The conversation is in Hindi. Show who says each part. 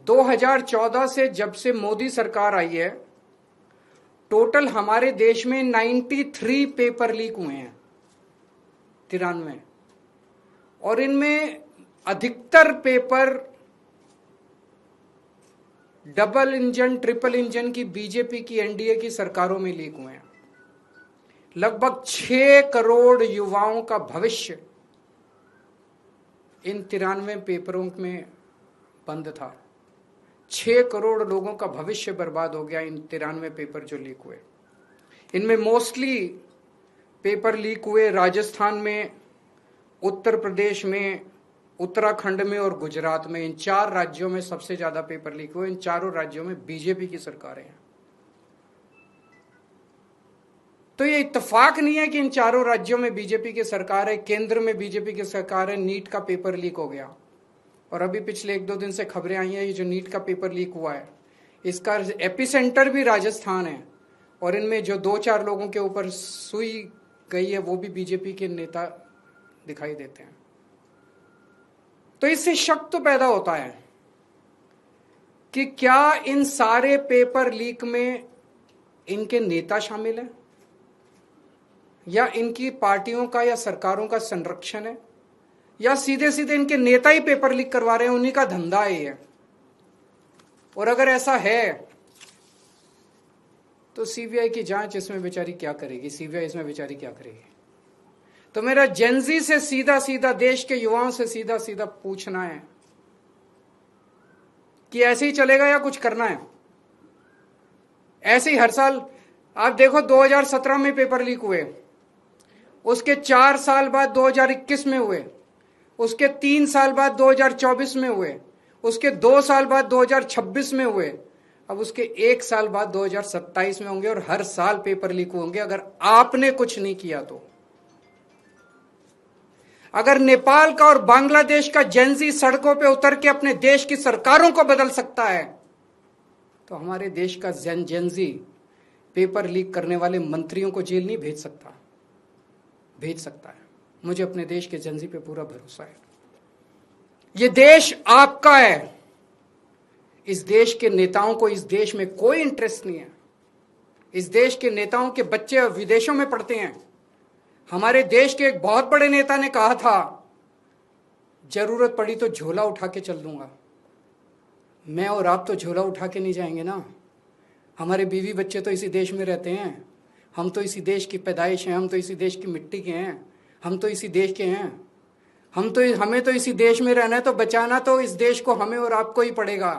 Speaker 1: 2014 से जब से मोदी सरकार आई है, टोटल हमारे देश में 93 पेपर लीक हुए हैं, 93, और इनमें अधिकतर paper double engine triple engine की बीजेपी की एनडीए की सरकारों में लीक हुए हैं। लगभग 6 करोड़ युवाओं का भविष्य इन 93 पेपरों में बंद था। 6 करोड़ लोगों का भविष्य बर्बाद हो गया इन 93 पेपर जो लीक हुए। इनमें मोस्टली पेपर लीक हुए राजस्थान में, उत्तर प्रदेश में, उत्तराखंड में और गुजरात में। इन 4 राज्यों में सबसे ज्यादा पेपर लीक हुए। इन चारों राज्यों में बीजेपी की सरकारें हैं। तो ये इत्तेफाक नहीं है कि इन चारों राज्यों में बीजेपी की सरकार है, केंद्र में बीजेपी की सरकार है, नीट का पेपर लीक हो गया। और अभी पिछले 1-2 दिन से खबरें आई हैं, ये जो नीट का पेपर लीक हुआ है, इसका एपिसेंटर भी राजस्थान है, और इनमें जो 2-4 लोगों के ऊपर सुई गई है वो भी बीजेपी के नेता दिखाई देते हैं। तो इससे शक तो पैदा होता है कि क्या इन सारे पेपर लीक में इनके नेता शामिल हैं, या इनकी पार्टियों का या सरकारों का संरक्षण है, या सीधे सीधे इनके नेता ही पेपर लीक करवा रहे हैं, उन्हीं का धंधा है। और अगर ऐसा है तो सीबीआई की जांच इसमें बेचारी क्या करेगी, सीबीआई इसमें बेचारी क्या करेगी। तो मेरा जेनजी से सीधा सीधा, देश के युवाओं से सीधा सीधा पूछना है कि ऐसे ही चलेगा या कुछ करना है। ऐसे ही हर साल आप देखो, 2017 में पेपर लीक हुए, उसके 4 साल बाद 2021 में हुए, उसके 3 साल बाद 2024 में हुए, उसके 2 साल बाद 2026 में हुए, अब उसके 1 साल बाद 2027 में होंगे, और हर साल पेपर लीक होंगे अगर आपने कुछ नहीं किया तो। अगर नेपाल का और बांग्लादेश का जेनजी सड़कों पे उतर के अपने देश की सरकारों को बदल सकता है, तो हमारे देश का जेनजी पेपर लीक करने वाले मंत्रियों को जेल नहीं भेज सकता? भेज सकता है। मुझे अपने देश के जेनजी पे पूरा भरोसा है। ये देश आपका है। इस देश के नेताओं को इस देश में कोई इंटरेस्ट नहीं है। इस देश के नेताओं के बच्चे विदेशों में पढ़ते हैं। हमारे देश के एक बहुत बड़े नेता ने कहा था, जरूरत पड़ी तो झोला उठा के चल दूंगा। मैं और आप तो झोला उठा के नहीं जाएंगे ना। हमारे बीवी बच्चे तो इसी देश में रहते हैं। हम तो इसी देश की पैदाइश हैं, हम तो इसी देश की मिट्टी के हैं, हम तो इसी देश के हैं। हमें तो इसी देश में रहना है, तो बचाना तो इस देश को हमें और आपको ही पड़ेगा।